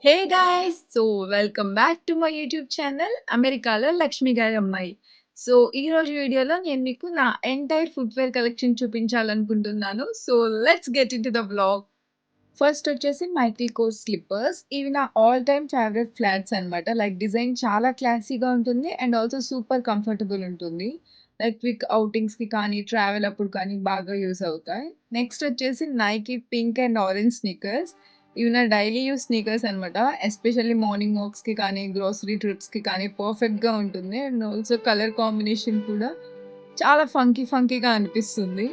Hey guys! Welcome back to my YouTube channel అమెరికాలో లక్ష్మి గారి అమ్మాయి. ఈరోజు వీడియోలో నేను మీకు నా ఎంటైర్ ఫుట్‌వేర్ కలెక్షన్ చూపించాలనుకుంటున్నాను. Let's get into the vlog. First వచ్చేసి మైకిల్ కోర్స్ స్లిప్పర్స్. ఇవి నా ఆల్ టైమ్ ఫేవరెట్ ఫ్లాట్స్ అన్నమాట. లైక్ డిజైన్ చాలా క్లాసీగా ఉంటుంది అండ్ ఆల్సో సూపర్ కంఫర్టబుల్ ఉంటుంది. లైక్ క్విక్ ఔటింగ్స్‌కి కానీ, ట్రావెల్ అప్పుడు కానీ బాగా యూజ్ అవుతాయి. నెక్స్ట్ వచ్చేసి Nike pink and orange sneakers. ఇవి నా డైలీ యూజ్ స్నీకర్స్ అనమాట. ఎస్పెషల్లీ మార్నింగ్ వాక్స్‌కి కానీ, గ్రోసరీ ట్రిప్స్‌కి కానీ పర్ఫెక్ట్‌గా ఉంటుంది. అండ్ ఆల్సో కలర్ కాంబినేషన్ కూడా చాలా ఫంకీగా అనిపిస్తుంది.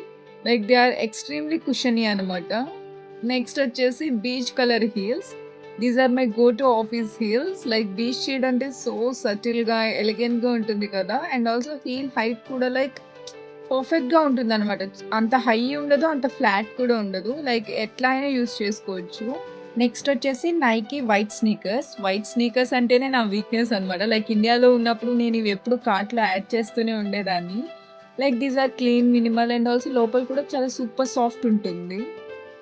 Like they are extremely cushiony అనమాట. నెక్స్ట్ వచ్చేసి beach colour heels. These are my go to office heels. Like beach shade అంటే సో సటిల్‌గా, ఎలిగెంట్‌గా ఉంటుంది కదా! అండ్ ఆల్సో హీల్ హైట్ కూడా లైక్ పర్ఫెక్ట్‌గా ఉంటుందనమాట. అంత హై ఉండదు. అంత ఫ్లాట్ కూడా ఉండదు. లైక్ ఎట్లా అయినా యూజ్ చేసుకోవచ్చు. నెక్స్ట్ వచ్చేసి Nike white sneakers. White sneakers అంటేనే నా వీక్‌నెస్ అనమాట. లైక్ ఇండియాలో ఉన్నప్పుడు నేను ఇవి ఎప్పుడు కార్ట్‌లో యాడ్ చేస్తూనే ఉండేదాన్ని. Like these are clean, minimal and also లోపల కూడా చాలా సూపర్ సాఫ్ట్ ఉంటుంది.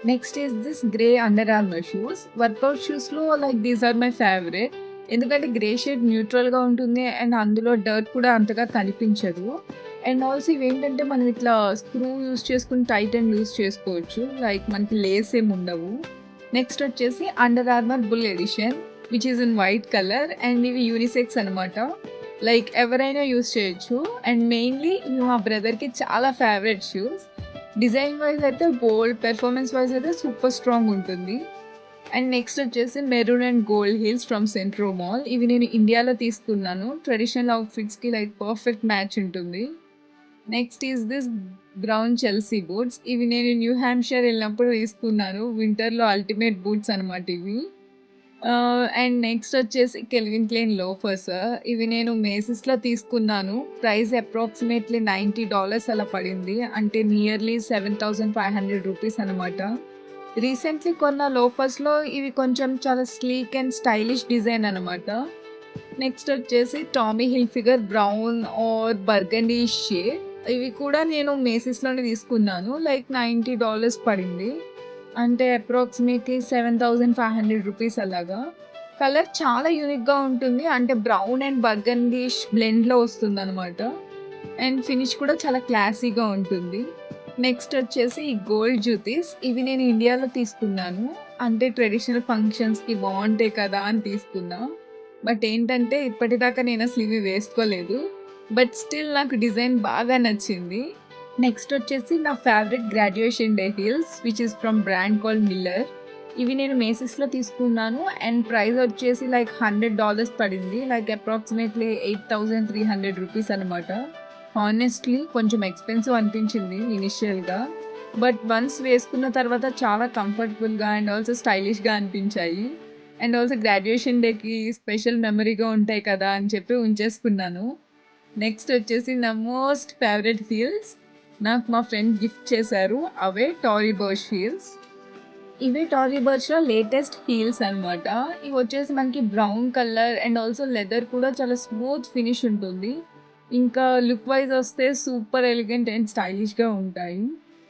Next is this grey Under Armour shoes. Workout షూస్‌లో like these are my favourite. ఎందుకంటే గ్రే షేడ్ న్యూట్రల్‌గా ఉంటుంది అండ్ అందులో డర్ట్ కూడా అంతగా కనిపించదు. అండ్ ఆల్సో ఇవేంటంటే మనం ఇట్లా స్క్రూ యూజ్ చేసుకొని టైట్ అండ్ లూజ్ చేసుకోవచ్చు. లైక్ మనకి లేస్ ఏమి ఉండవు. నెక్స్ట్ వచ్చేసి Under Armour bull edition which is in white colour and ఇవి యూనిసెక్స్ అనమాట. లైక్ ఎవరైనా యూజ్ చేయొచ్చు. అండ్ మెయిన్లీ ఇవి మా బ్రదర్‌కి చాలా ఫేవరెట్ షూస్. డిజైన్ వైజ్ అయితే బోల్డ్, పెర్ఫార్మెన్స్ వైజ్ అయితే సూపర్ స్ట్రాంగ్ ఉంటుంది. అండ్ నెక్స్ట్ వచ్చేసి maroon and gold heels from Centro mall. ఇవి నేను ఇండియాలో తీసుకున్నాను. ట్రెడిషనల్ అవుట్‌ఫిట్స్‌కి లైక్ పర్ఫెక్ట్ మ్యాచ్ ఉంటుంది. Next is this brown Chelsea boots. ఇవి నేను న్యూ హాంప్‌షైర్ వెళ్ళినప్పుడు తీసుకున్నాను. వింటర్‌లో అల్టిమేట్ బూట్స్ అనమాట ఇవి. అండ్ నెక్స్ట్ వచ్చేసి కెల్విన్ క్లెయిన్ లోఫర్స్. ఇవి నేను మేసిస్‌లో తీసుకున్నాను. ప్రైస్ అప్రాక్సిమేట్‌లీ $90 అలా పడింది. అంటే నియర్లీ రూ. 7,500 అనమాట. రీసెంట్‌లీ కొన్న లోఫర్స్‌లో ఇవి కొంచెం చాలా స్లీక్ అండ్ స్టైలిష్ డిజైన్ అనమాట. నెక్స్ట్ వచ్చేసి Tommy Hilfiger brown or burgundy shade. ఇవి కూడా నేను మేసిస్‌లోనే తీసుకున్నాను. లైక్ $90 పడింది. అంటే అప్రాక్సిమేట్‌లీ రూ. 7,500 అలాగా. కలర్ చాలా యూనిక్‌గా ఉంటుంది. అంటే బ్రౌన్ అండ్ బర్గండీష్ బ్లెండ్‌లో వస్తుందనమాట. అండ్ ఫినిష్ కూడా చాలా క్లాసీగా ఉంటుంది. నెక్స్ట్ వచ్చేసి ఈ గోల్డ్ జ్యూతీస్. ఇవి నేను ఇండియాలో తీసుకున్నాను. అంటే ట్రెడిషనల్ ఫంక్షన్స్‌కి బావుంటాయి కదా! అని తీసుకున్నా. బట్ ఏంటంటే ఇప్పటిదాకా నేనసలు ఇవి వేసుకోలేదు. బట్ స్టిల్ నాకు డిజైన్ బాగా నచ్చింది. నెక్స్ట్ వచ్చేసి నా favourite graduation day heels which is from brand called Miller. ఇవి నేను మేసిస్‌లో తీసుకున్నాను. అండ్ ప్రైస్ వచ్చేసి లైక్ $100 పడింది. లైక్ అప్రాక్సిమేట్‌లీ రూ. 8,300 అనమాట. హానెస్ట్‌లీ కొంచెం ఎక్స్‌పెన్సివ్ అనిపించింది ఇనిషియల్‌గా. బట్ వన్స్ వేసుకున్న తర్వాత చాలా కంఫర్టబుల్‌గా అండ్ ఆల్సో స్టైలిష్‌గా అనిపించాయి. అండ్ ఆల్సో గ్రాడ్యుయేషన్ డేకి స్పెషల్ మెమరీగా ఉంటాయి కదా! అని చెప్పి ఉంచేసుకున్నాను. నెక్స్ట్ వచ్చేసి నా మోస్ట్ ఫేవరెట్ హీల్స్. నాకు మా ఫ్రెండ్ గిఫ్ట్ చేశారు. అవే టారీ బర్చ్ హీల్స్. ఇవే టారీ బర్చ్‌లో లేటెస్ట్ హీల్స్ అనమాట. ఇవొచ్చేసి మనకి brown colour and also leather కూడా చాలా స్మూత్ ఫినిష్ ఉంటుంది. ఇంకా లుక్ వైస్ వస్తే సూపర్ ఎలిగెంట్ అండ్ స్టైలిష్‌గా ఉంటాయి.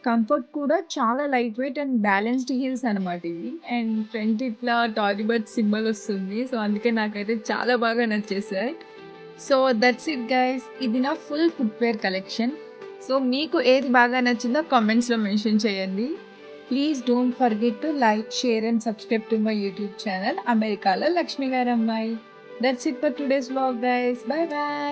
కంఫర్ట్ కూడా చాలా light weight and balanced heels అనమాట ఇవి. అండ్ ఫ్రంట్ ఇట్లా టారీ బర్చ్ సింబల్ వస్తుంది. అందుకే నాకైతే చాలా బాగా నచ్చేసాయి. That's it guys. ఇది నా ఫుల్ ఫుట్‌వేర్ కలెక్షన్. మీకు ఏది బాగా నచ్చిందో కామెంట్స్‌లో మెన్షన్ చేయండి. Please don't forget to like, share and subscribe to my YouTube channel అమెరికాలో లక్ష్మి గారి అమ్మాయి. That's it for today's vlog guys. By by.